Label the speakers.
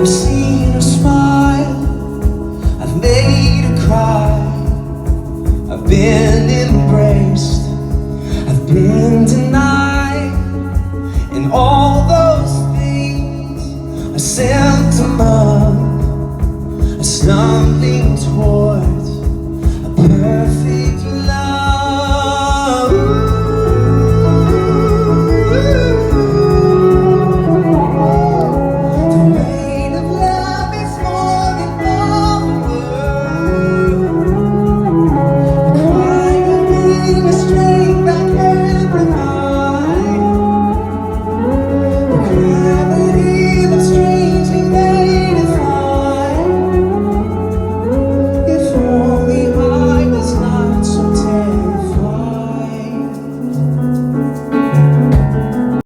Speaker 1: I've seen her smile, I've made her cry, I've been embraced, I've been denied, and all those things are symptom of stumbling towards a perfect love. The weight of love is more than all the world. The crying of being a strength I can't deny. The gravity